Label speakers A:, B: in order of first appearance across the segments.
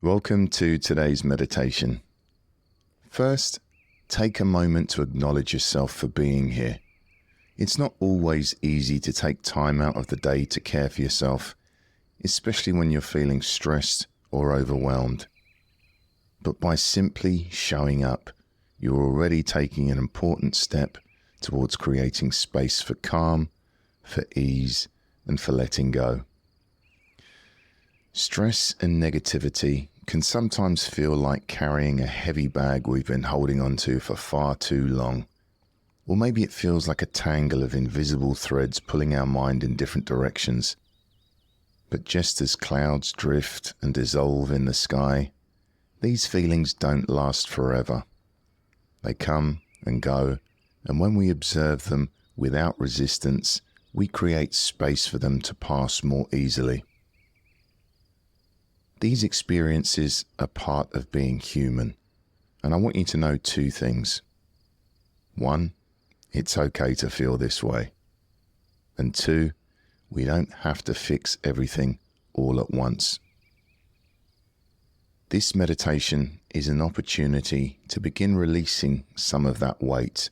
A: Welcome to today's meditation. First, take a moment to acknowledge yourself for being here. It's not always easy to take time out of the day to care for yourself, especially when you're feeling stressed or overwhelmed. But by simply showing up, you're already taking an important step towards creating space for calm, for ease, and for letting go. Stress and negativity can sometimes feel like carrying a heavy bag we've been holding onto for far too long. Or maybe it feels like a tangle of invisible threads pulling our mind in different directions. But just as clouds drift and dissolve in the sky, these feelings don't last forever. They come and go, and when we observe them without resistance, we create space for them to pass more easily. These experiences are part of being human, and I want you to know two things. One, it's okay to feel this way. And two, we don't have to fix everything all at once. This meditation is an opportunity to begin releasing some of that weight,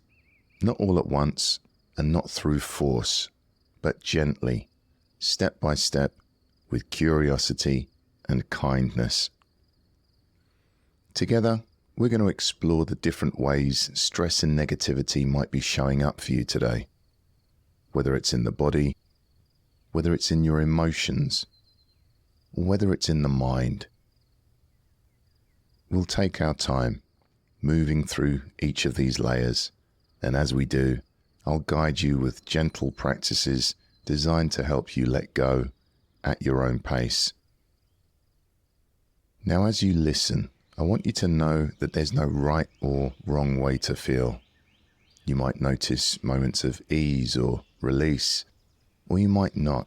A: not all at once and not through force, but gently, step by step, with curiosity and kindness. Together, we're going to explore the different ways stress and negativity might be showing up for you today. Whether it's in the body, whether it's in your emotions, or whether it's in the mind. We'll take our time, moving through each of these layers, and as we do, I'll guide you with gentle practices designed to help you let go at your own pace. Now, as you listen, I want you to know that there's no right or wrong way to feel. You might notice moments of ease or release, or you might not.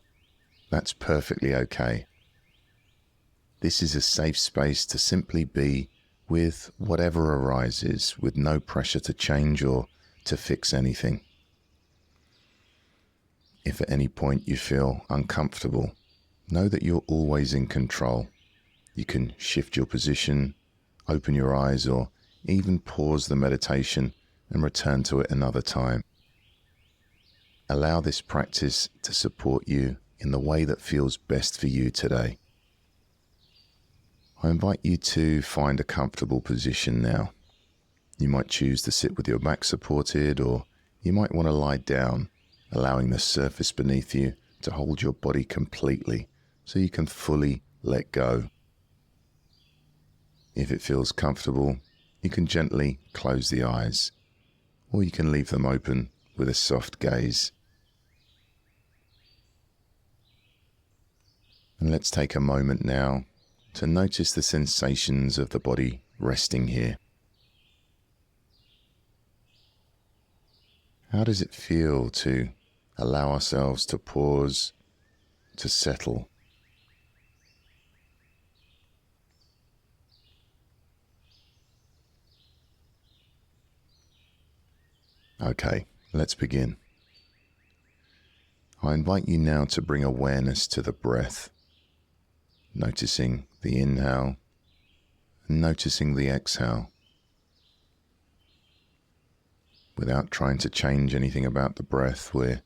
A: That's perfectly okay. This is a safe space to simply be with whatever arises, with no pressure to change or to fix anything. If at any point you feel uncomfortable, know that you're always in control. You can shift your position, open your eyes, or even pause the meditation and return to it another time. Allow this practice to support you in the way that feels best for you today. I invite you to find a comfortable position now. You might choose to sit with your back supported, or you might want to lie down, allowing the surface beneath you to hold your body completely so you can fully let go. If it feels comfortable, you can gently close the eyes, or you can leave them open with a soft gaze. And let's take a moment now to notice the sensations of the body resting here. How does it feel to allow ourselves to pause, to settle? Okay, let's begin. I invite you now to bring awareness to the breath, noticing the inhale and noticing the exhale. Without trying to change anything about the breath, we're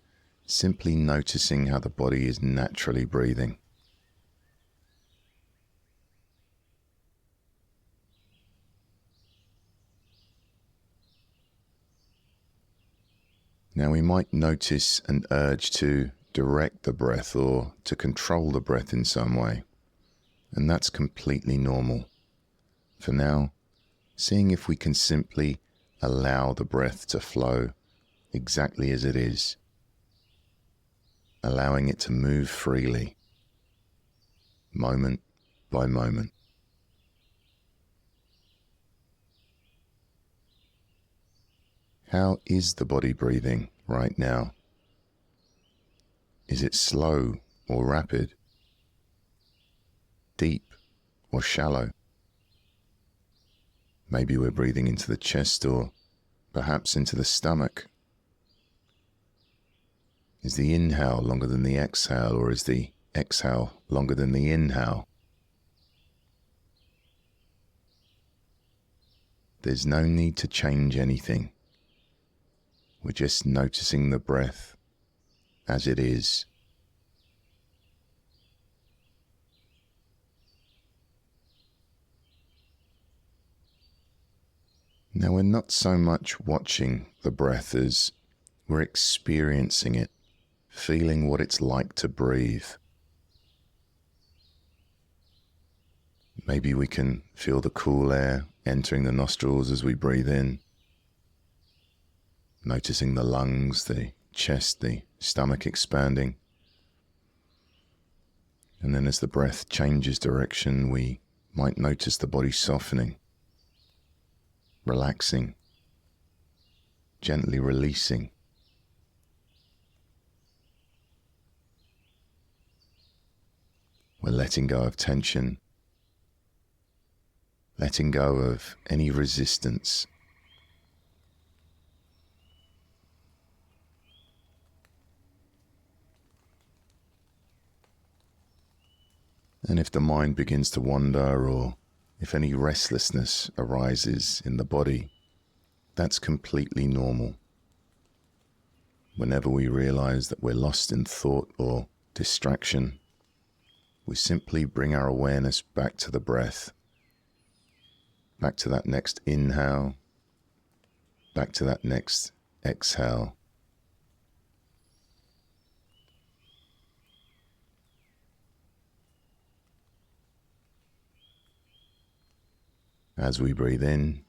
A: simply noticing how the body is naturally breathing. Now we might notice an urge to direct the breath or to control the breath in some way, and that's completely normal. For now, seeing if we can simply allow the breath to flow exactly as it is, allowing it to move freely, moment by moment. How is the body breathing right now? Is it slow or rapid? Deep or shallow? Maybe we're breathing into the chest or perhaps into the stomach. Is the inhale longer than the exhale, or is the exhale longer than the inhale? There's no need to change anything. We're just noticing the breath as it is. Now we're not so much watching the breath as we're experiencing it, feeling what it's like to breathe. Maybe we can feel the cool air entering the nostrils as we breathe in, noticing the lungs, the chest, the stomach expanding. And then as the breath changes direction, we might notice the body softening, relaxing, gently releasing. We're letting go of tension, letting go of any resistance. And if the mind begins to wander, or if any restlessness arises in the body, that's completely normal. Whenever we realize that we're lost in thought or distraction, we simply bring our awareness back to the breath, back to that next inhale, back to that next exhale. As we breathe in,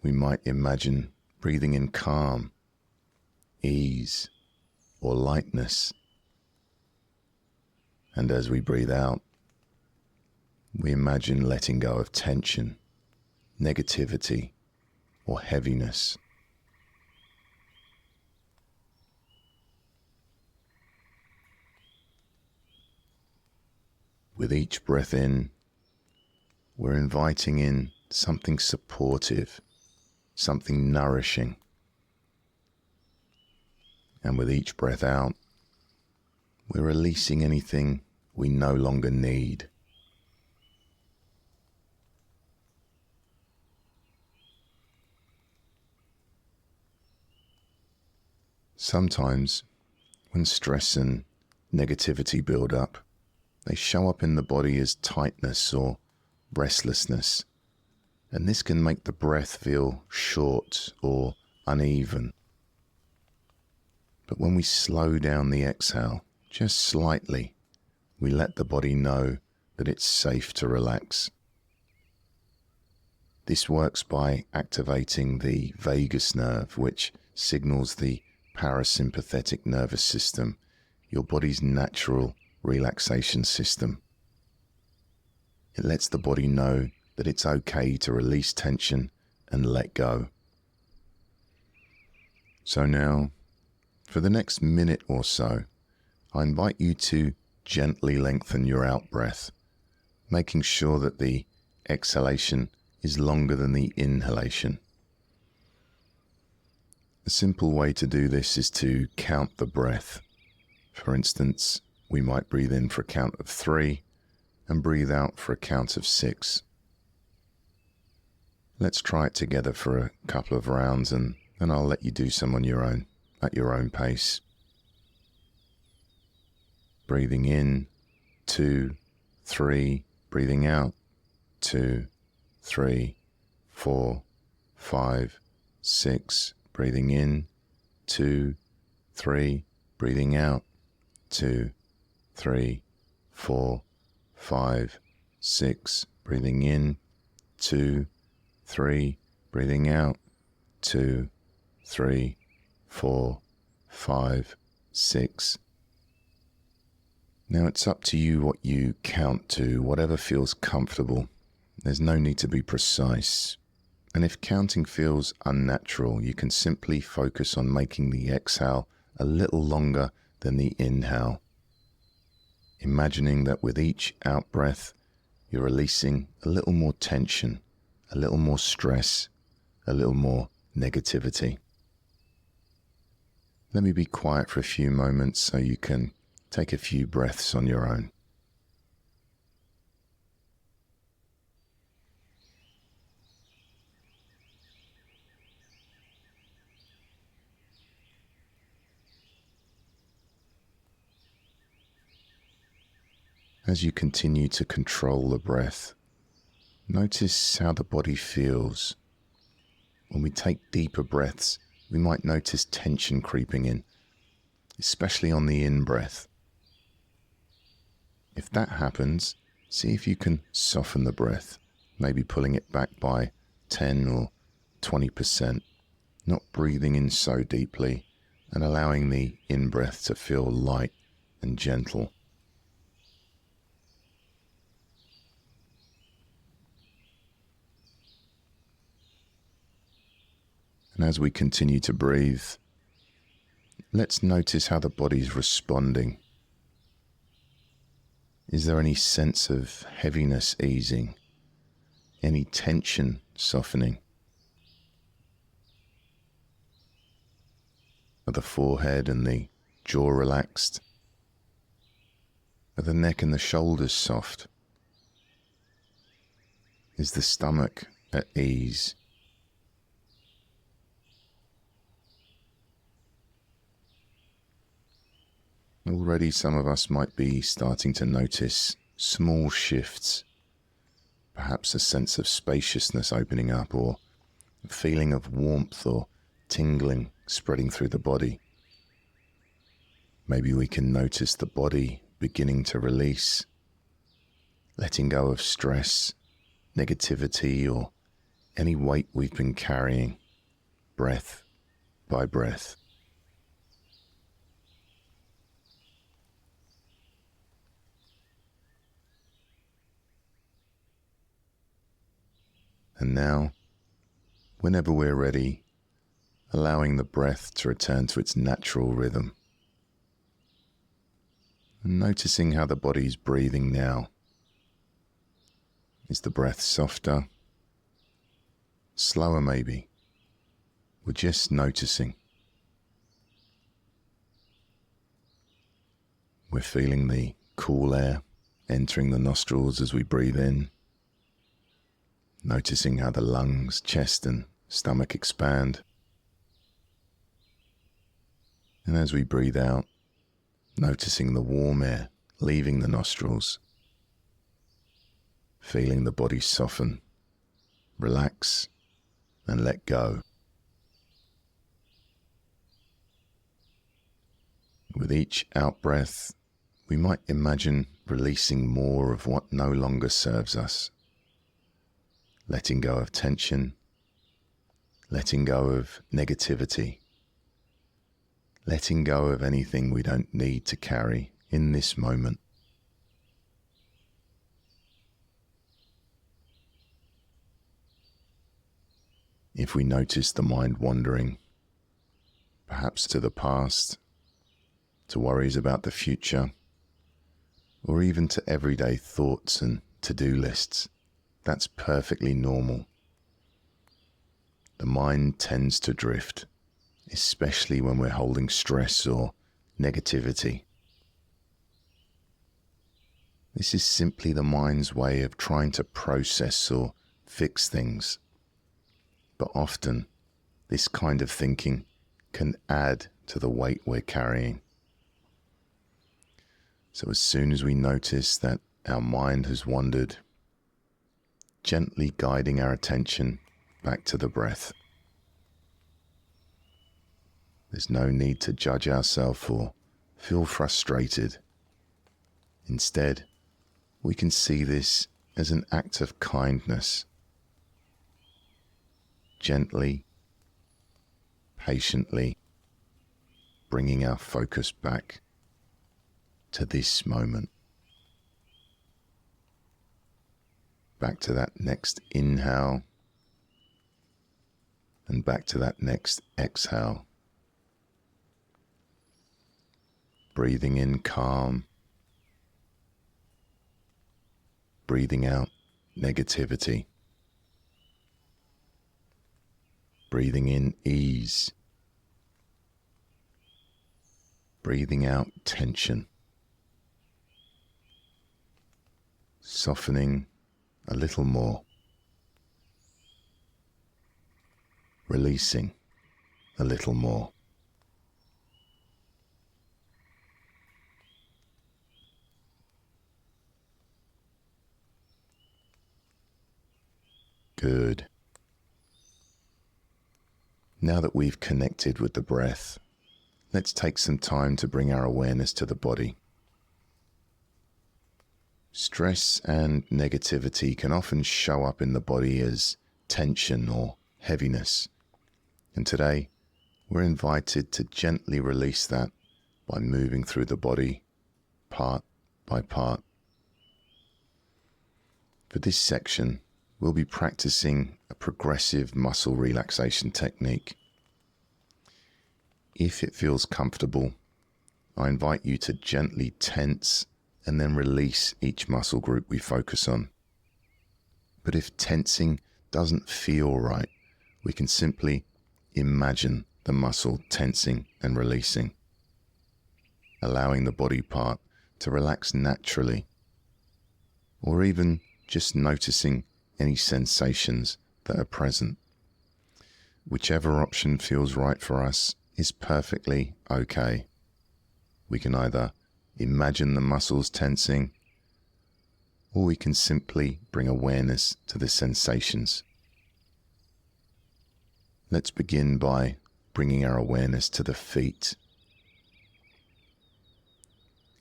A: we might imagine breathing in calm, ease, or lightness. And as we breathe out, we imagine letting go of tension, negativity, or heaviness. With each breath in, we're inviting in something supportive, something nourishing. And with each breath out, we're releasing anything we no longer need. Sometimes, when stress and negativity build up, they show up in the body as tightness or restlessness, and this can make the breath feel short or uneven. But when we slow down the exhale just slightly, we let the body know that it's safe to relax. This works by activating the vagus nerve, which signals the parasympathetic nervous system, your body's natural relaxation system. It lets the body know that it's okay to release tension and let go. So now, for the next minute or so, I invite you to gently lengthen your out-breath, making sure that the exhalation is longer than the inhalation. A simple way to do this is to count the breath. For instance, we might breathe in for a count of 3 and breathe out for a count of 6. Let's try it together for a couple of rounds, and then I'll let you do some on your own, at your own pace. Breathing in, 2, 3, breathing out, 2, 3, 4, 5, 6, breathing in, 2, 3, breathing out, 2, 3, 4, 5, 6, breathing in, 2, 3, breathing out, 2, 3, 4, 5, 6. Now it's up to you what you count to, whatever feels comfortable. There's no need to be precise. And if counting feels unnatural, you can simply focus on making the exhale a little longer than the inhale. Imagining that with each out-breath, you're releasing a little more tension, a little more stress, a little more negativity. Let me be quiet for a few moments so you can take a few breaths on your own. As you continue to control the breath, notice how the body feels. When we take deeper breaths, we might notice tension creeping in, especially on the in-breath. If that happens, see if you can soften the breath, maybe pulling it back by 10 or 20%, not breathing in so deeply and allowing the in-breath to feel light and gentle. And as we continue to breathe, let's notice how the body's responding. Is there any sense of heaviness easing? Any tension softening? Are the forehead and the jaw relaxed? Are the neck and the shoulders soft? Is the stomach at ease? Already some of us might be starting to notice small shifts, perhaps a sense of spaciousness opening up, or a feeling of warmth or tingling spreading through the body. Maybe we can notice the body beginning to release, letting go of stress, negativity, or any weight we've been carrying, breath by breath. And now, whenever we're ready, allowing the breath to return to its natural rhythm. And noticing how the body's breathing now. Is the breath softer? Slower maybe? We're just noticing. We're feeling the cool air entering the nostrils as we breathe in. Noticing how the lungs, chest and stomach expand. And as we breathe out, noticing the warm air leaving the nostrils. Feeling the body soften, relax and let go. With each out-breath, we might imagine releasing more of what no longer serves us. Letting go of tension, letting go of negativity, letting go of anything we don't need to carry in this moment. If we notice the mind wandering, perhaps to the past, to worries about the future, or even to everyday thoughts and to-do lists, that's perfectly normal. The mind tends to drift, especially when we're holding stress or negativity. This is simply the mind's way of trying to process or fix things. But often, this kind of thinking can add to the weight we're carrying. So as soon as we notice that our mind has wandered, gently guiding our attention back to the breath. There's no need to judge ourselves or feel frustrated. Instead, we can see this as an act of kindness. Gently, patiently, bringing our focus back to this moment. Back to that next inhale and back to that next exhale. Breathing in calm, breathing out negativity. Breathing in ease, breathing out tension. Softening a little more. Releasing a little more. Good. Now that we've connected with the breath, let's take some time to bring our awareness to the body. Stress and negativity can often show up in the body as tension or heaviness. And today, we're invited to gently release that by moving through the body, part by part. For this section, we'll be practicing a progressive muscle relaxation technique. If it feels comfortable, I invite you to gently tense and then release each muscle group we focus on. But if tensing doesn't feel right, we can simply imagine the muscle tensing and releasing, allowing the body part to relax naturally, or even just noticing any sensations that are present. Whichever option feels right for us is perfectly okay. We can either imagine the muscles tensing, or we can simply bring awareness to the sensations. Let's begin by bringing our awareness to the feet.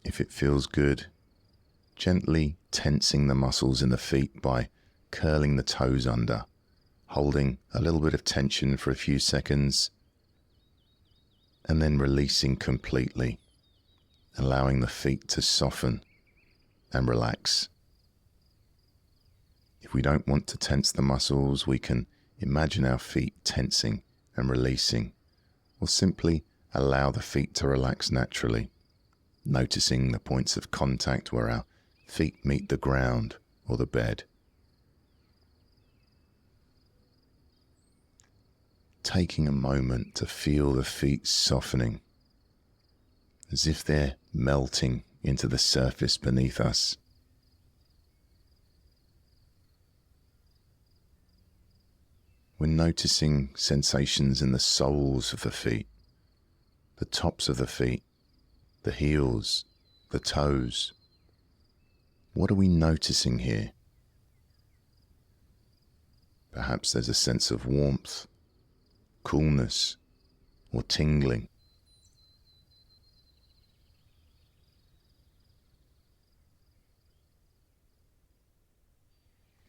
A: If it feels good, gently tensing the muscles in the feet by curling the toes under, holding a little bit of tension for a few seconds, and then releasing completely, allowing the feet to soften and relax. If we don't want to tense the muscles, we can imagine our feet tensing and releasing, or simply allow the feet to relax naturally, noticing the points of contact where our feet meet the ground or the bed. Taking a moment to feel the feet softening, as if they're melting into the surface beneath us. We're noticing sensations in the soles of the feet, the tops of the feet, the heels, the toes. What are we noticing here? Perhaps there's a sense of warmth, coolness, or tingling.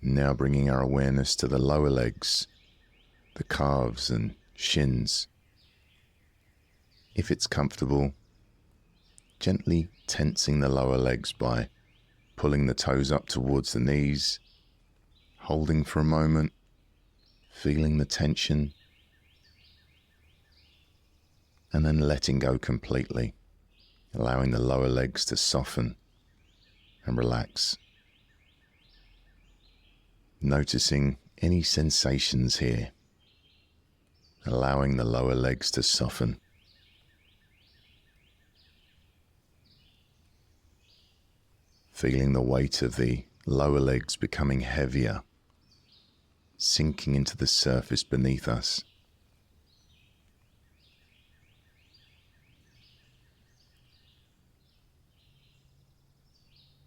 A: Now bringing our awareness to the lower legs, the calves and shins. If it's comfortable, gently tensing the lower legs by pulling the toes up towards the knees, holding for a moment, feeling the tension, and then letting go completely, allowing the lower legs to soften and relax. Noticing any sensations here, allowing the lower legs to soften. Feeling the weight of the lower legs becoming heavier, sinking into the surface beneath us.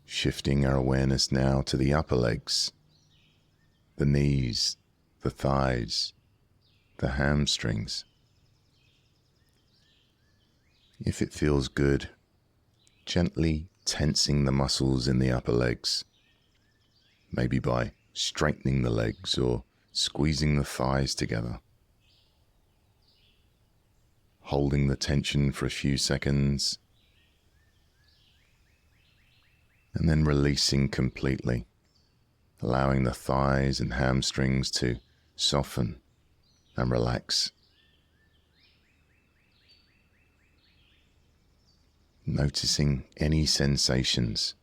A: Shifting our awareness now to the upper legs, the knees, the thighs, the hamstrings. If it feels good, gently tensing the muscles in the upper legs, maybe by straightening the legs or squeezing the thighs together. Holding the tension for a few seconds, and then releasing completely, allowing the thighs and hamstrings to soften and relax. Noticing any sensations,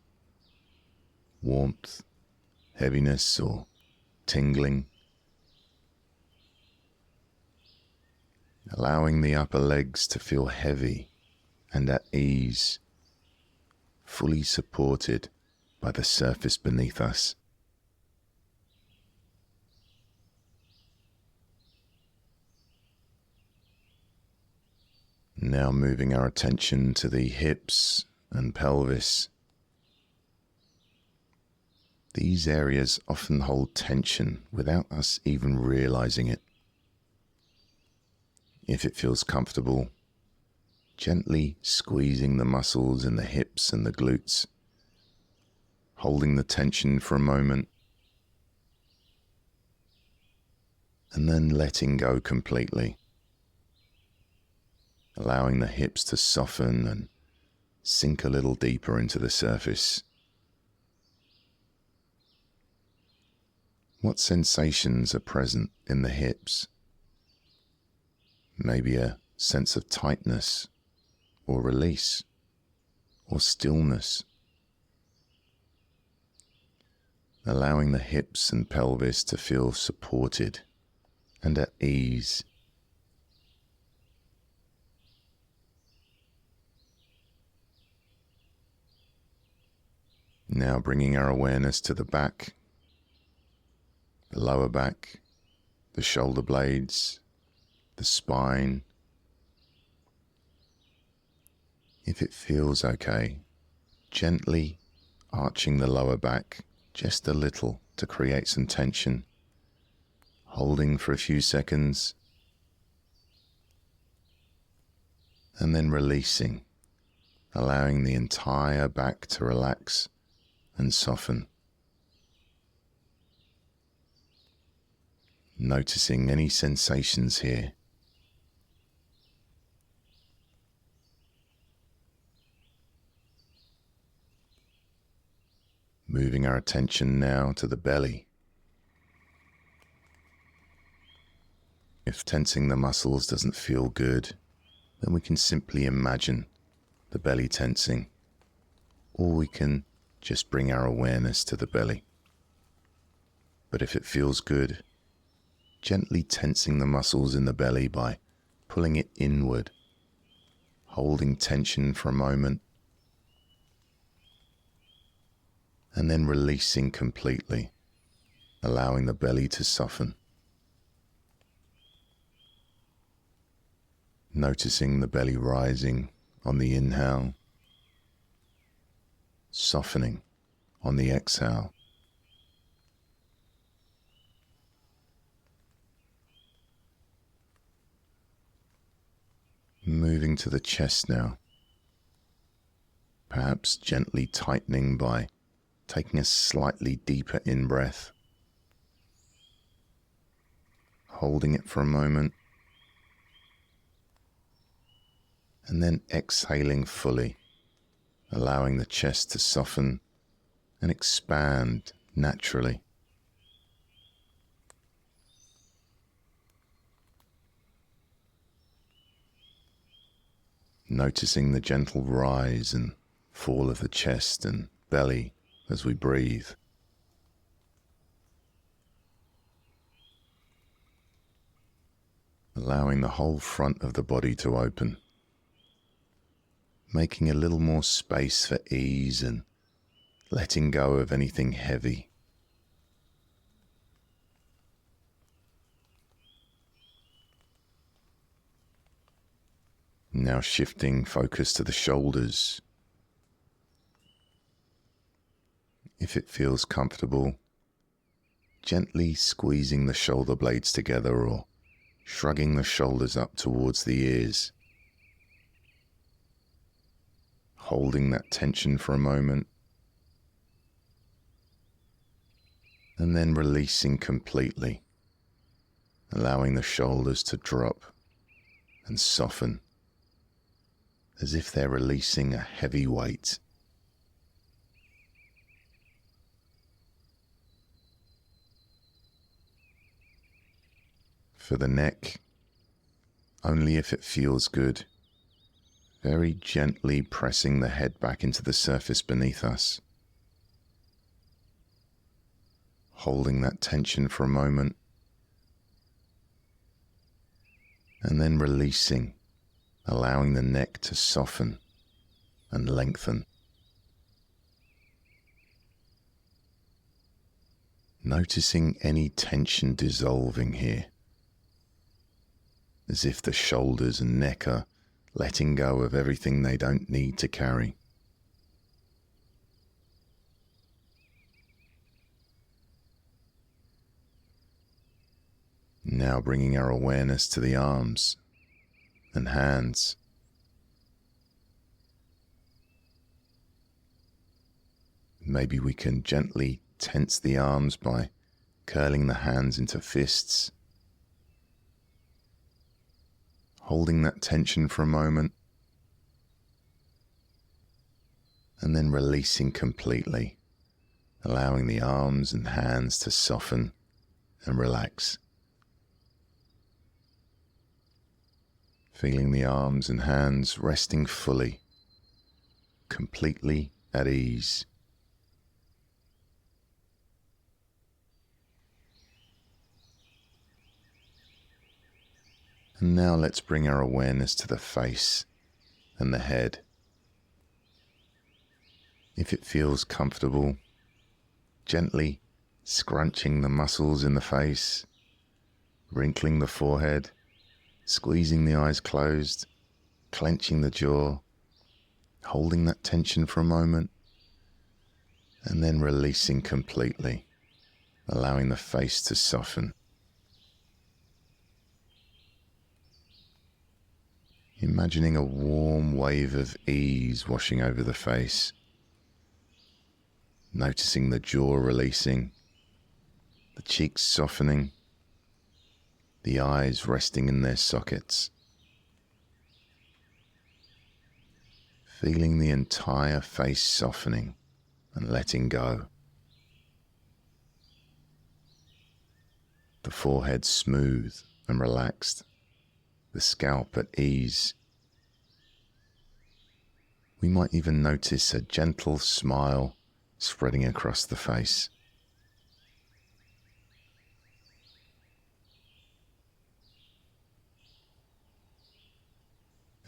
A: warmth, heaviness, or tingling. Allowing the upper legs to feel heavy and at ease, fully supported by the surface beneath us. Now moving our attention to the hips and pelvis. These areas often hold tension without us even realizing it. If it feels comfortable, gently squeezing the muscles in the hips and the glutes, holding the tension for a moment, and then letting go completely, allowing the hips to soften and sink a little deeper into the surface. What sensations are present in the hips? Maybe a sense of tightness or release or stillness. Allowing the hips and pelvis to feel supported and at ease. Now bringing our awareness to the back, the lower back, the shoulder blades, the spine. If it feels okay, gently arching the lower back just a little to create some tension, holding for a few seconds, and then releasing, allowing the entire back to relax and soften. Noticing any sensations here. Moving our attention now to the belly. If tensing the muscles doesn't feel good, then we can simply imagine the belly tensing, or we can just bring our awareness to the belly. But if it feels good, gently tensing the muscles in the belly by pulling it inward, holding tension for a moment, and then releasing completely, allowing the belly to soften. Noticing the belly rising on the inhale, softening on the exhale. Moving to the chest now, perhaps gently tightening by taking a slightly deeper in-breath, holding it for a moment, and then exhaling fully, allowing the chest to soften and expand naturally. Noticing the gentle rise and fall of the chest and belly as we breathe. Allowing the whole front of the body to open, making a little more space for ease and letting go of anything heavy. Now shifting focus to the shoulders. If it feels comfortable, gently squeezing the shoulder blades together or shrugging the shoulders up towards the ears. Holding that tension for a moment, and then releasing completely, allowing the shoulders to drop and soften, as if they're releasing a heavy weight. For the neck, only if it feels good, very gently pressing the head back into the surface beneath us. Holding that tension for a moment, and then releasing, allowing the neck to soften and lengthen. Noticing any tension dissolving here, as if the shoulders and neck are letting go of everything they don't need to carry. Now bringing our awareness to the arms and hands. Maybe we can gently tense the arms by curling the hands into fists, holding that tension for a moment, and then releasing completely, allowing the arms and hands to soften and relax. Feeling the arms and hands resting fully, completely at ease. And now let's bring our awareness to the face and the head. If it feels comfortable, gently scrunching the muscles in the face, wrinkling the forehead, squeezing the eyes closed, clenching the jaw, holding that tension for a moment, and then releasing completely, allowing the face to soften. Imagining a warm wave of ease washing over the face, noticing the jaw releasing, the cheeks softening, the eyes resting in their sockets. Feeling the entire face softening and letting go. The forehead smooth and relaxed, the scalp at ease. We might even notice a gentle smile spreading across the face.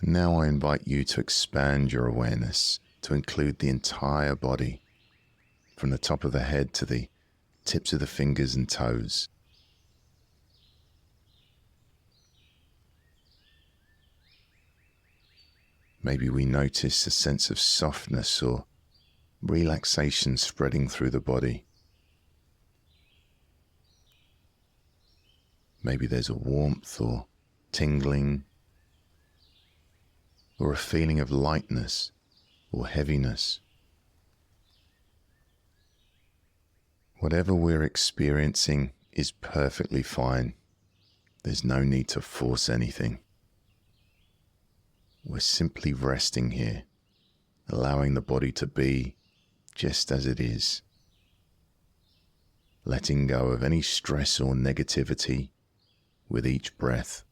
A: And now I invite you to expand your awareness to include the entire body, from the top of the head to the tips of the fingers and toes. Maybe we notice a sense of softness or relaxation spreading through the body. Maybe there's a warmth or tingling, or a feeling of lightness or heaviness. Whatever we're experiencing is perfectly fine. There's no need to force anything. We're simply resting here, allowing the body to be just as it is, letting go of any stress or negativity with each breath.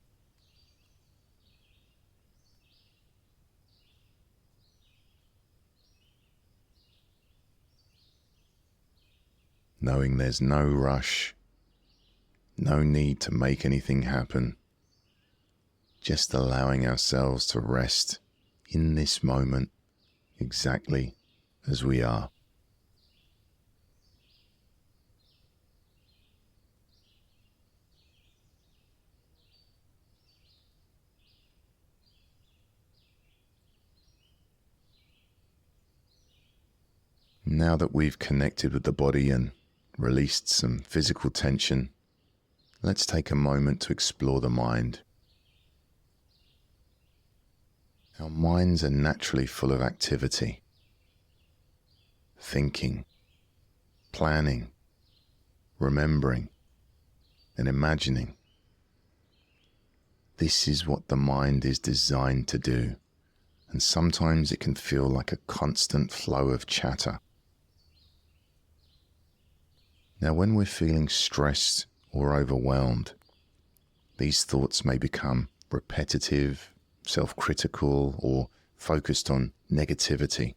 A: Knowing there's no rush, no need to make anything happen, just allowing ourselves to rest in this moment exactly as we are. Now that we've connected with the body and released some physical tension, let's take a moment to explore the mind. Our minds are naturally full of activity, thinking, planning, remembering, and imagining. This is what the mind is designed to do, and sometimes it can feel like a constant flow of chatter. Now, when we're feeling stressed or overwhelmed, these thoughts may become repetitive, self-critical, or focused on negativity.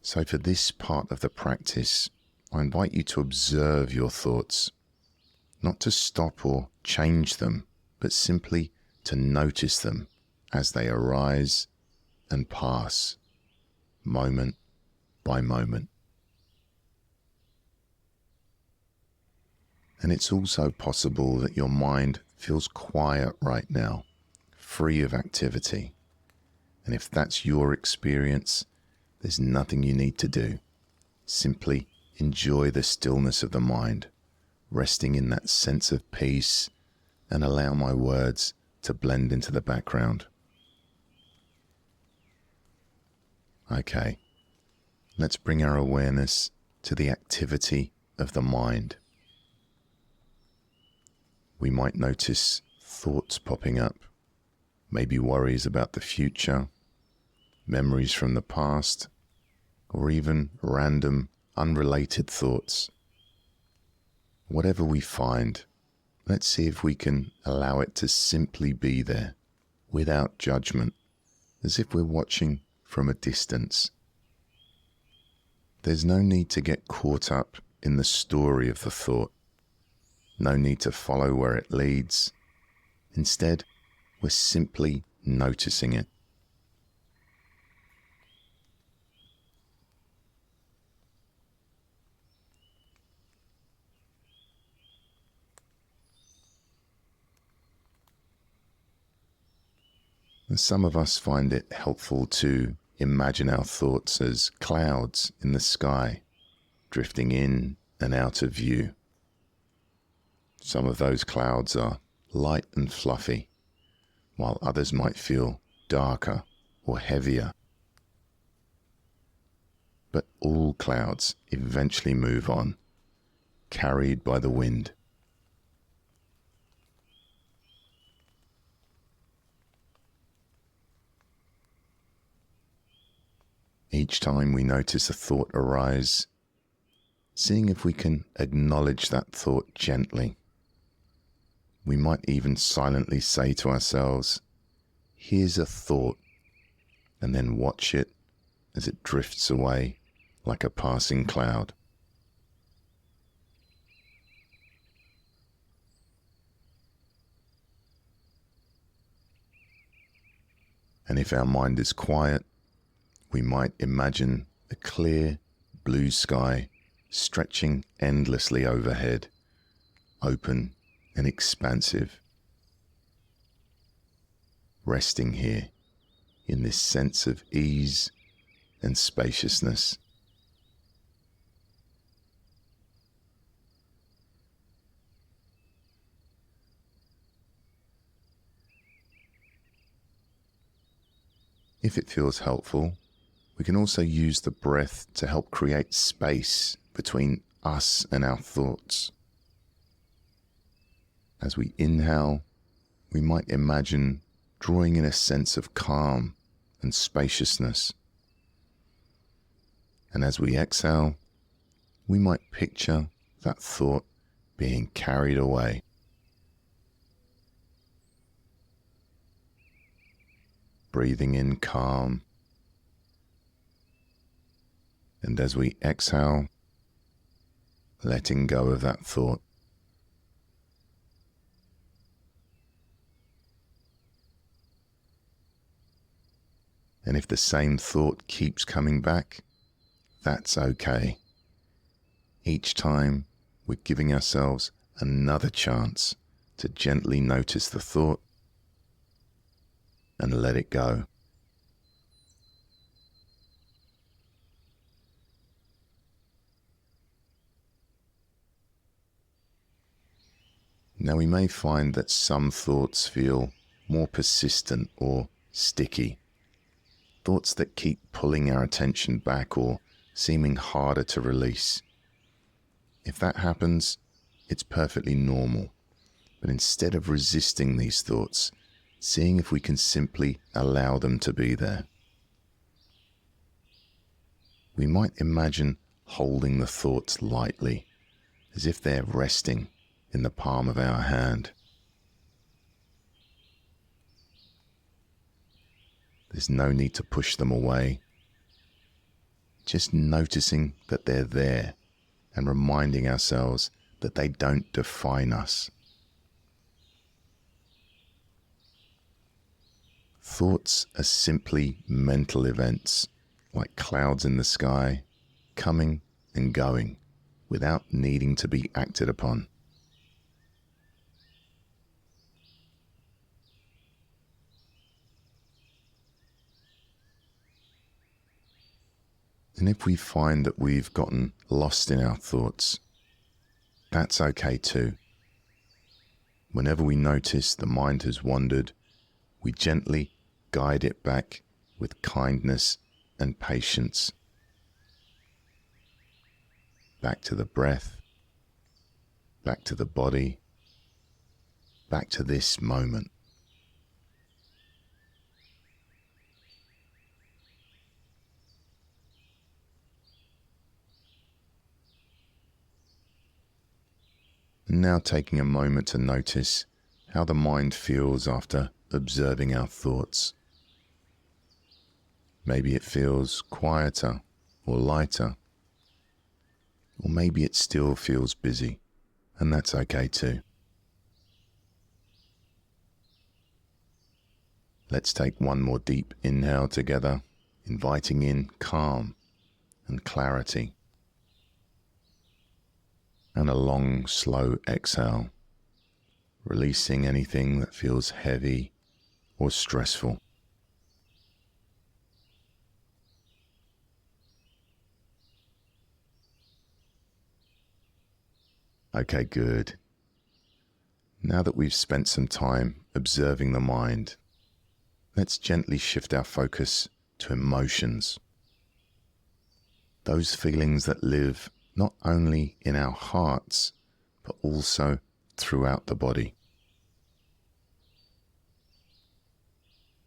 A: So for this part of the practice, I invite you to observe your thoughts, not to stop or change them, but simply to notice them as they arise and pass, moment by moment. And it's also possible that your mind feels quiet right now, free of activity. And if that's your experience, there's nothing you need to do. Simply enjoy the stillness of the mind, resting in that sense of peace, and allow my words to blend into the background. Okay, let's bring our awareness to the activity of the mind. We might notice thoughts popping up, maybe worries about the future, memories from the past, or even random, unrelated thoughts. Whatever we find, let's see if we can allow it to simply be there, without judgment, as if we're watching from a distance. There's no need to get caught up in the story of the thought. No need to follow where it leads. Instead, we're simply noticing it. And some of us find it helpful to imagine our thoughts as clouds in the sky, drifting in and out of view. Some of those clouds are light and fluffy, while others might feel darker or heavier. But all clouds eventually move on, carried by the wind. Each time we notice a thought arise, seeing if we can acknowledge that thought gently. We might even silently say to ourselves, "Here's a thought," and then watch it as it drifts away like a passing cloud. And if our mind is quiet, we might imagine a clear blue sky stretching endlessly overhead, open and expansive. Resting here in this sense of ease and spaciousness. If it feels helpful, we can also use the breath to help create space between us and our thoughts. As we inhale, we might imagine drawing in a sense of calm and spaciousness. And as we exhale, we might picture that thought being carried away. Breathing in calm. And as we exhale, letting go of that thought. And if the same thought keeps coming back, that's okay. Each time we're giving ourselves another chance to gently notice the thought and let it go. Now we may find that some thoughts feel more persistent or sticky. Thoughts that keep pulling our attention back or seeming harder to release. If that happens, it's perfectly normal. But instead of resisting these thoughts, seeing if we can simply allow them to be there. We might imagine holding the thoughts lightly, as if they're resting in the palm of our hand. There's no need to push them away. Just noticing that they're there and reminding ourselves that they don't define us. Thoughts are simply mental events, like clouds in the sky, coming and going, without needing to be acted upon. And if we find that we've gotten lost in our thoughts, that's okay too. Whenever we notice the mind has wandered, we gently guide it back with kindness and patience. Back to the breath, back to the body, back to this moment. And now taking a moment to notice how the mind feels after observing our thoughts. Maybe it feels quieter or lighter, or maybe it still feels busy, and that's okay too. Let's take one more deep inhale together, inviting in calm and clarity. And a long, slow exhale, releasing anything that feels heavy or stressful. Okay, good. Now that we've spent some time observing the mind, let's gently shift our focus to emotions. Those feelings that live not only in our hearts, but also throughout the body.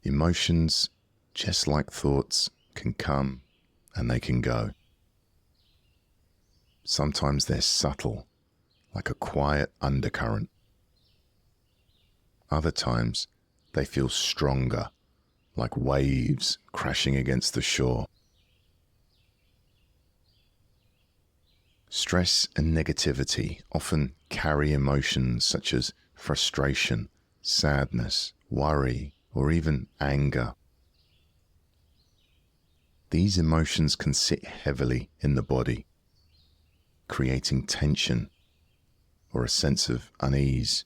A: Emotions, just like thoughts, can come and they can go. Sometimes they're subtle, like a quiet undercurrent. Other times they feel stronger, like waves crashing against the shore. Stress and negativity often carry emotions such as frustration, sadness, worry, or even anger. These emotions can sit heavily in the body, creating tension or a sense of unease.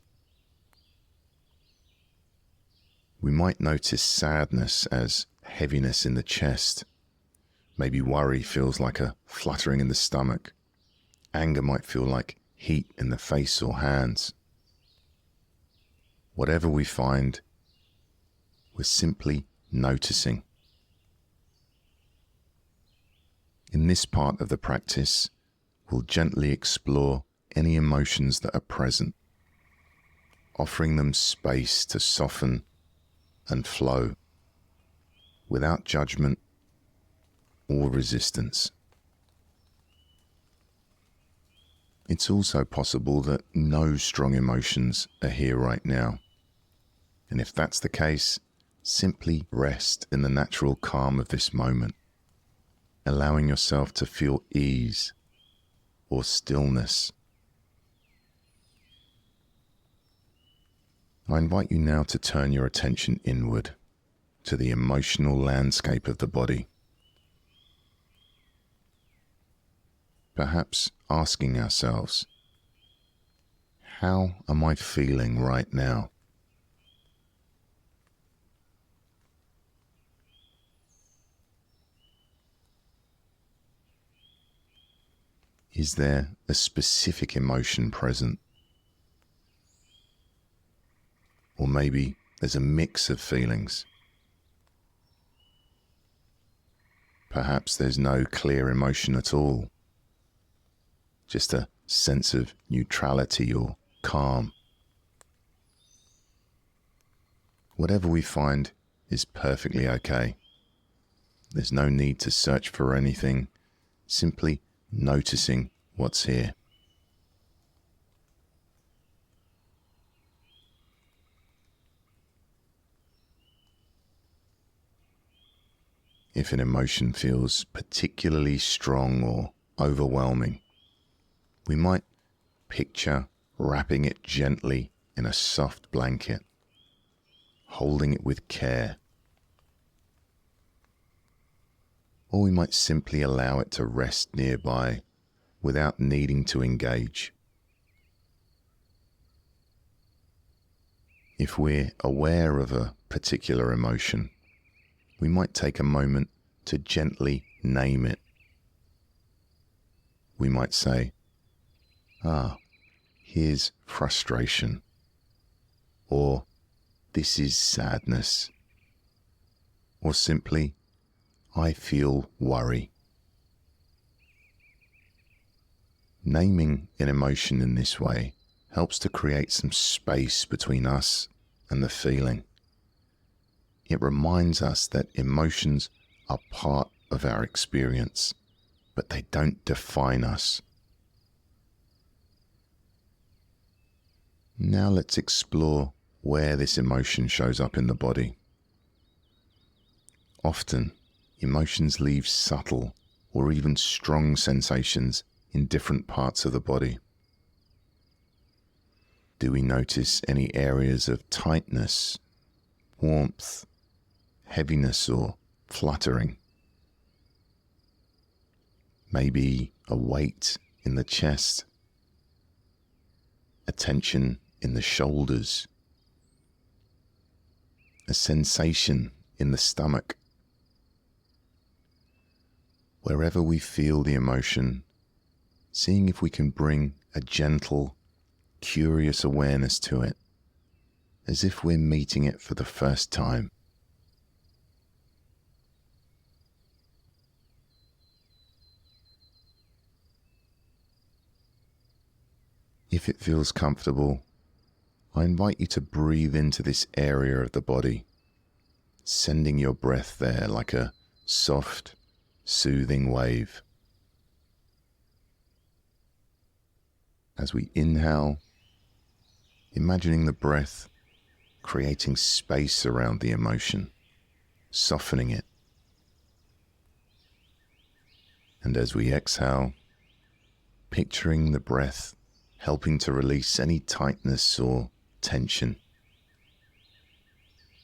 A: We might notice sadness as heaviness in the chest. Maybe worry feels like a fluttering in the stomach. Anger might feel like heat in the face or hands. Whatever we find, we're simply noticing. In this part of the practice, we'll gently explore any emotions that are present, offering them space to soften and flow without judgment or resistance. It's also possible that no strong emotions are here right now. And if that's the case, simply rest in the natural calm of this moment, allowing yourself to feel ease or stillness. I invite you now to turn your attention inward to the emotional landscape of the body. Perhaps asking ourselves, how am I feeling right now? Is there a specific emotion present? Or maybe there's a mix of feelings. Perhaps there's no clear emotion at all, just a sense of neutrality or calm. Whatever we find is perfectly okay. There's no need to search for anything, simply noticing what's here. If an emotion feels particularly strong or overwhelming, we might picture wrapping it gently in a soft blanket, holding it with care. Or we might simply allow it to rest nearby without needing to engage. If we're aware of a particular emotion, we might take a moment to gently name it. We might say, here's frustration, or this is sadness, or simply, I feel worry. Naming an emotion in this way helps to create some space between us and the feeling. It reminds us that emotions are part of our experience, but they don't define us. Now let's explore where this emotion shows up in the body. Often, emotions leave subtle or even strong sensations in different parts of the body. Do we notice any areas of tightness, warmth, heaviness, or fluttering? Maybe a weight in the chest, a tension in the shoulders, a sensation in the stomach. Wherever we feel the emotion, seeing if we can bring a gentle, curious awareness to it, as if we're meeting it for the first time. If it feels comfortable, I invite you to breathe into this area of the body, sending your breath there like a soft, soothing wave. As we inhale, imagining the breath creating space around the emotion, softening it. And as we exhale, picturing the breath helping to release any tightness or tension,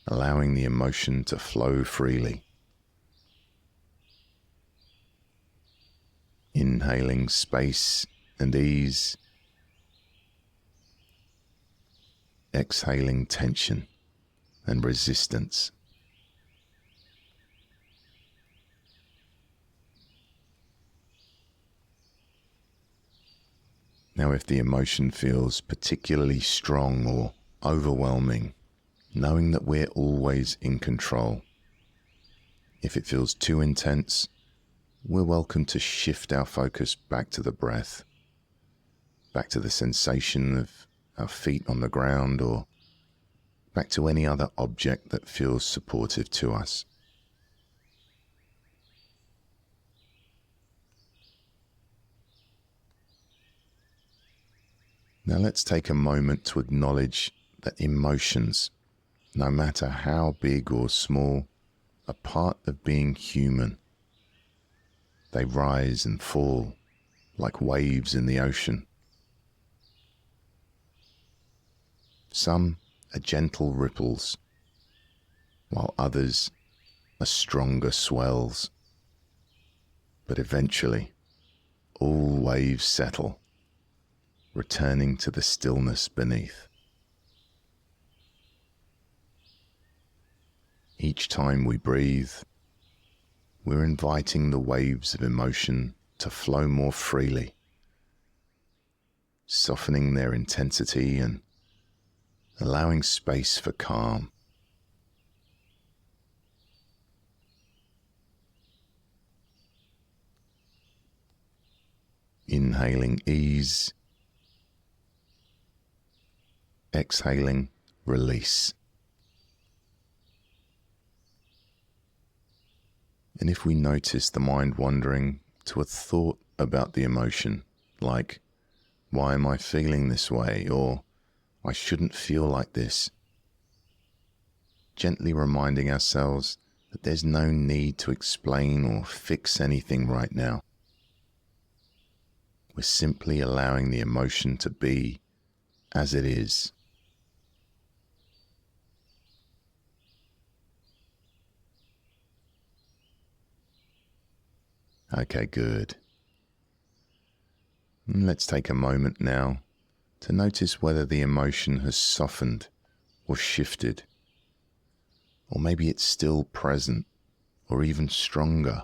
A: allowing the emotion to flow freely. Inhaling space and ease, exhaling tension and resistance. Now, if the emotion feels particularly strong or overwhelming, knowing that we're always in control. If it feels too intense, we're welcome to shift our focus back to the breath, back to the sensation of our feet on the ground, or back to any other object that feels supportive to us. Now let's take a moment to acknowledge that emotions, no matter how big or small, are part of being human. They rise and fall like waves in the ocean. Some are gentle ripples, while others are stronger swells. But eventually, all waves settle, returning to the stillness beneath. Each time we breathe, we're inviting the waves of emotion to flow more freely, softening their intensity and allowing space for calm. Inhaling ease, exhaling release. And if we notice the mind wandering to a thought about the emotion, like, why am I feeling this way? Or, I shouldn't feel like this. Gently reminding ourselves that there's no need to explain or fix anything right now. We're simply allowing the emotion to be as it is. Okay, good. And let's take a moment now to notice whether the emotion has softened or shifted, or maybe it's still present or even stronger.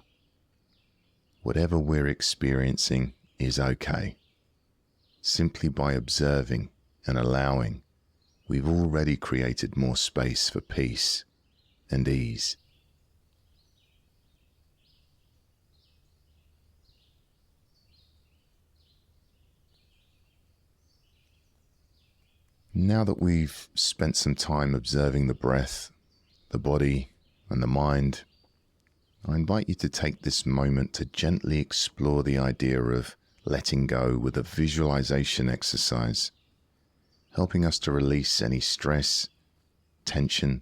A: Whatever we're experiencing is okay. Simply by observing and allowing, we've already created more space for peace and ease. Now that we've spent some time observing the breath, the body, and the mind, I invite you to take this moment to gently explore the idea of letting go with a visualization exercise, helping us to release any stress, tension,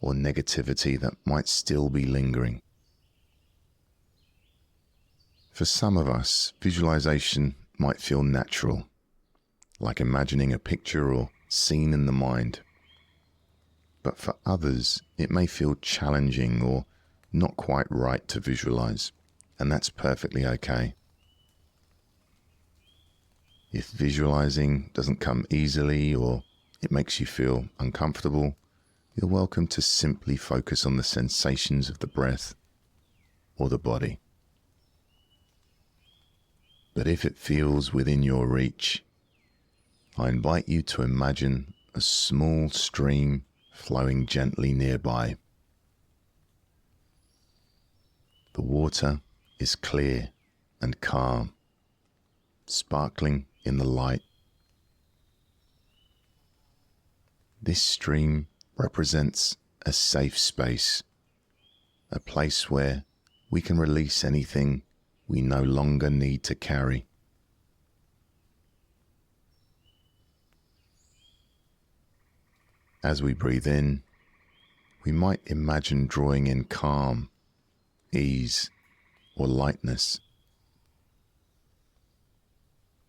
A: or negativity that might still be lingering. For some of us, visualization might feel natural, like imagining a picture or scene in the mind. But for others, it may feel challenging or not quite right to visualize, and that's perfectly okay. If visualizing doesn't come easily or it makes you feel uncomfortable, you're welcome to simply focus on the sensations of the breath or the body. But if it feels within your reach, I invite you to imagine a small stream flowing gently nearby. The water is clear and calm, sparkling in the light. This stream represents a safe space, a place where we can release anything we no longer need to carry. As we breathe in, we might imagine drawing in calm, ease, or lightness.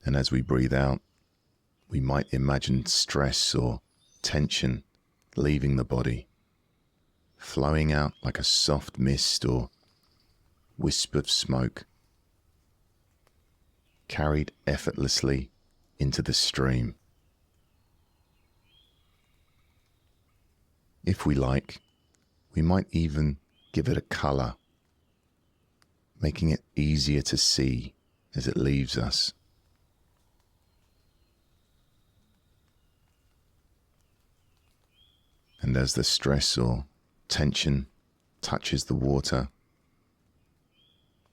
A: And as we breathe out, we might imagine stress or tension leaving the body, flowing out like a soft mist or wisp of smoke, carried effortlessly into the stream. If we like, we might even give it a color, making it easier to see as it leaves us. And as the stress or tension touches the water,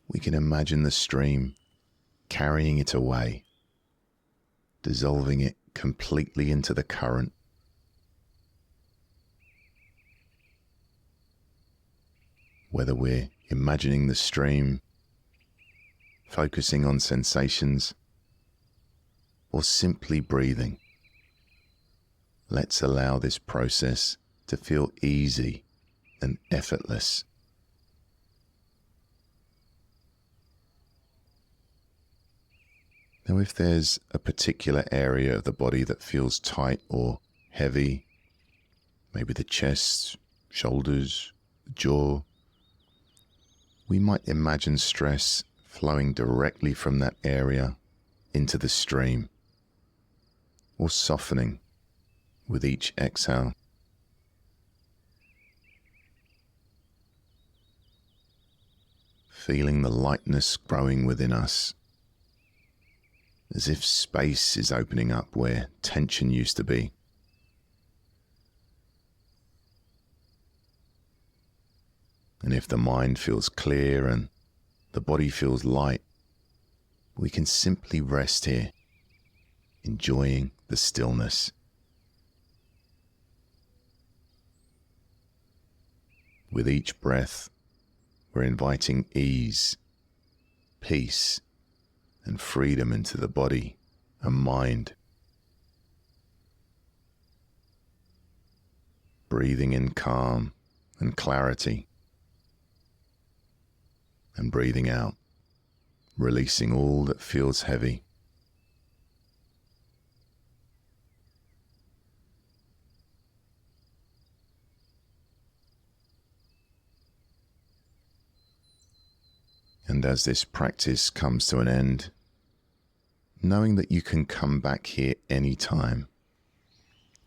A: we can imagine the stream carrying it away, dissolving it completely into the current. Whether we're imagining the stream, focusing on sensations, or simply breathing, let's allow this process to feel easy and effortless. Now, if there's a particular area of the body that feels tight or heavy, maybe the chest, shoulders, the jaw, we might imagine stress flowing directly from that area into the stream, or softening with each exhale. Feeling the lightness growing within us, as if space is opening up where tension used to be. And if the mind feels clear and the body feels light, we can simply rest here, enjoying the stillness. With each breath, we're inviting ease, peace, and freedom into the body and mind. Breathing in calm and clarity, and breathing out, releasing all that feels heavy. And as this practice comes to an end, knowing that you can come back here anytime,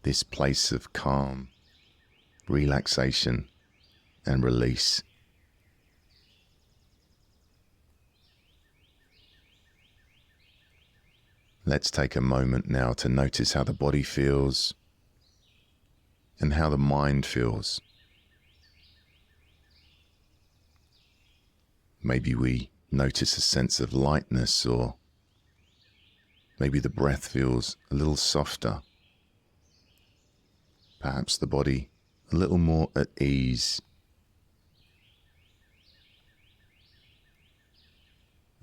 A: this place of calm, relaxation, and release. let's take a moment now to notice how the body feels and how the mind feels. Maybe we notice a sense of lightness, or maybe the breath feels a little softer. Perhaps the body a little more at ease.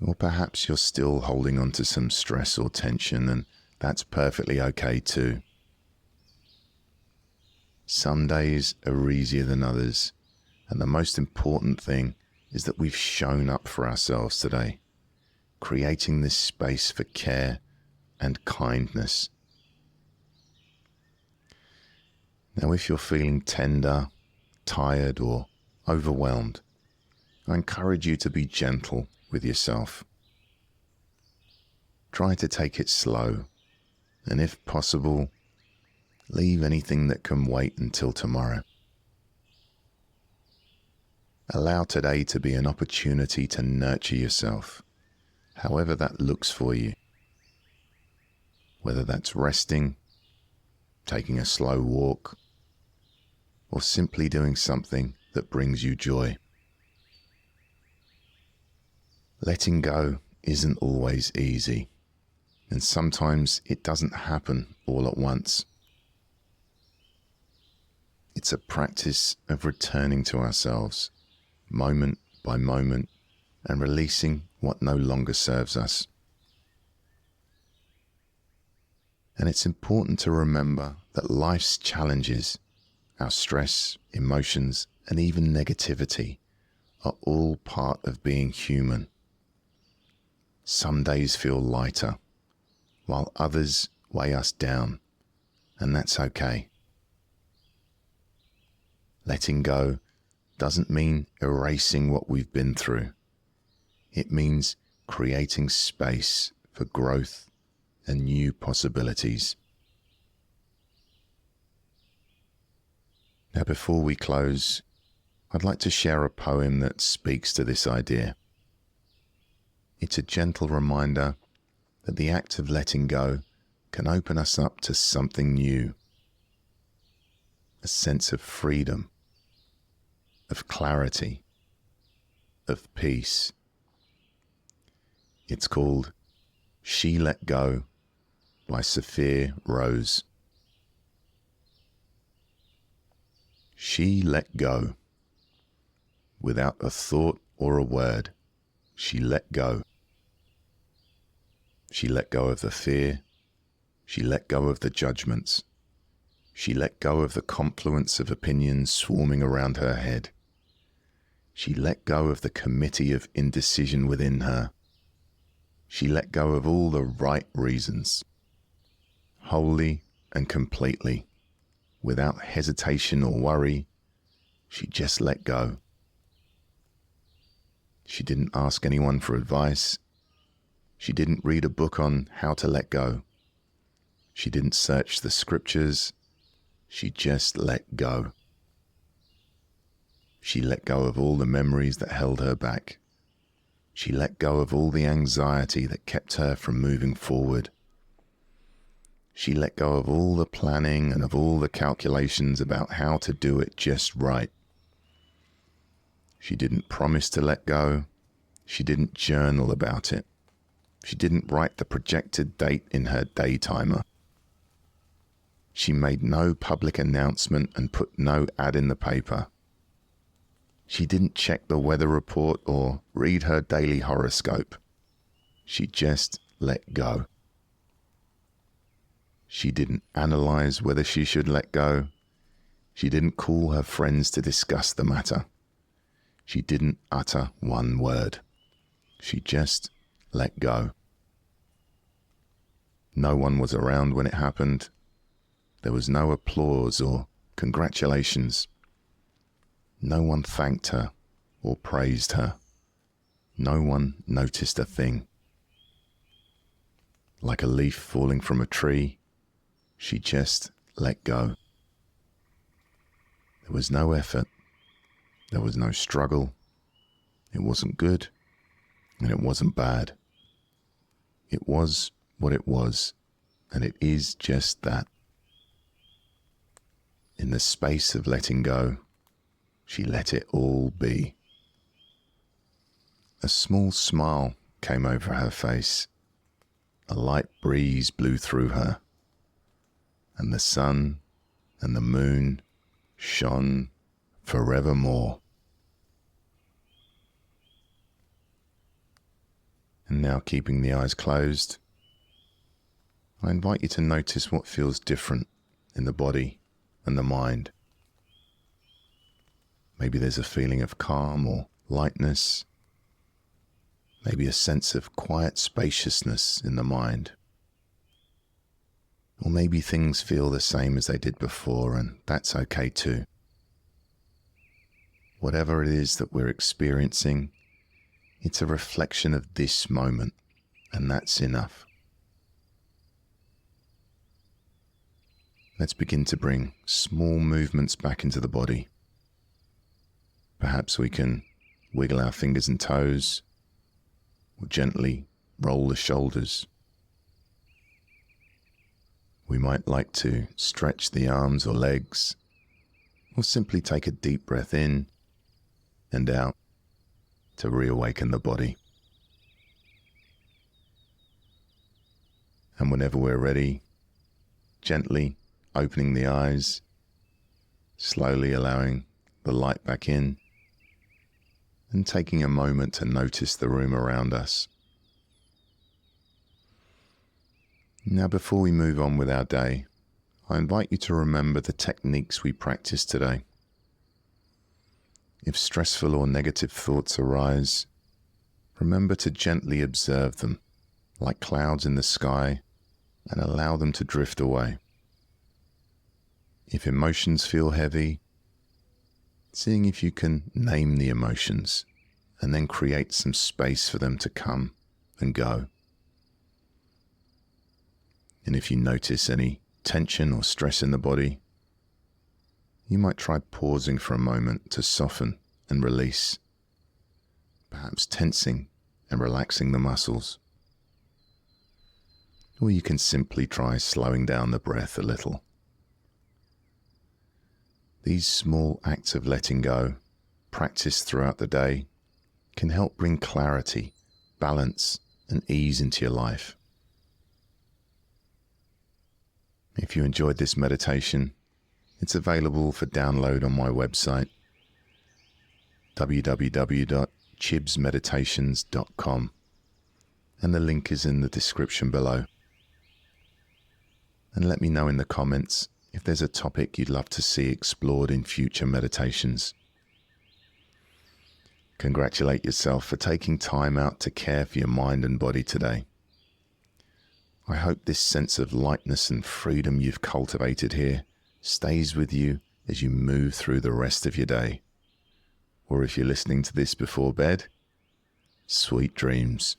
A: Or perhaps you're still holding on to some stress or tension, and that's perfectly okay too. Some days are easier than others, and the most important thing is that we've shown up for ourselves today, creating this space for care and kindness. Now, if you're feeling tender, tired, or overwhelmed, I encourage you to be gentle with yourself. Try to take it slow, and if possible, leave anything that can wait until tomorrow. Allow today to be an opportunity to nurture yourself, however that looks for you. Whether that's resting, taking a slow walk, or simply doing something that brings you joy. Letting go isn't always easy, and sometimes it doesn't happen all at once. It's a practice of returning to ourselves, moment by moment, and releasing what no longer serves us. And it's important to remember that life's challenges, our stress, emotions, and even negativity are all part of being human. Some days feel lighter, while others weigh us down, and that's okay. Letting go doesn't mean erasing what we've been through. It means creating space for growth and new possibilities. Now, before we close, I'd like to share a poem that speaks to this idea. It's a gentle reminder that the act of letting go can open us up to something new, a sense of freedom, of clarity, of peace. It's called She Let Go by Sophia Rose. She let go. Without a thought or a word, she let go. She let go of the fear. She let go of the judgments. She let go of the confluence of opinions swarming around her head. She let go of the committee of indecision within her. She let go of all the right reasons, wholly and completely, without hesitation or worry. She just let go. She didn't ask anyone for advice. She didn't read a book on how to let go. She didn't search the scriptures. She just let go. She let go of all the memories that held her back. She let go of all the anxiety that kept her from moving forward. She let go of all the planning and of all the calculations about how to do it just right. She didn't promise to let go. She didn't journal about it. She didn't write the projected date in her day timer. She made no public announcement and put no ad in the paper. She didn't check the weather report or read her daily horoscope. She just let go. She didn't analyze whether she should let go. She didn't call her friends to discuss the matter. She didn't utter one word. She just let go. No one was around when it happened. There was no applause or congratulations. No one thanked her or praised her. No one noticed a thing. Like a leaf falling from a tree, she just let go. There was no effort. There was no struggle. It wasn't good, and it wasn't bad. It was what it was, and it is just that. In the space of letting go, she let it all be. A small smile came over her face. A light breeze blew through her, and the sun and the moon shone forevermore. And now, keeping the eyes closed, I invite you to notice what feels different in the body and the mind. Maybe there's a feeling of calm or lightness. Maybe a sense of quiet spaciousness in the mind. Or maybe things feel the same as they did before, and that's okay too. Whatever it is that we're experiencing, it's a reflection of this moment, and that's enough. Let's begin to bring small movements back into the body. Perhaps we can wiggle our fingers and toes, or gently roll the shoulders. We might like to stretch the arms or legs, or simply take a deep breath in and out to reawaken the body. And whenever we're ready, gently opening the eyes, slowly allowing the light back in, and taking a moment to notice the room around us. Now, before we move on with our day, I invite you to remember the techniques we practiced today. If stressful or negative thoughts arise, remember to gently observe them, like clouds in the sky, and allow them to drift away. If emotions feel heavy, seeing if you can name the emotions and then create some space for them to come and go. And if you notice any tension or stress in the body, you might try pausing for a moment to soften and release, perhaps tensing and relaxing the muscles. Or you can simply try slowing down the breath a little. These small acts of letting go, practiced throughout the day, can help bring clarity, balance, and ease into your life. If you enjoyed this meditation, it's available for download on my website, www.chibsmeditations.com, and the link is in the description below. And let me know in the comments if there's a topic you'd love to see explored in future meditations. Congratulate yourself for taking time out to care for your mind and body today. I hope this sense of lightness and freedom you've cultivated here stays with you as you move through the rest of your day. Or if you're listening to this before bed, sweet dreams.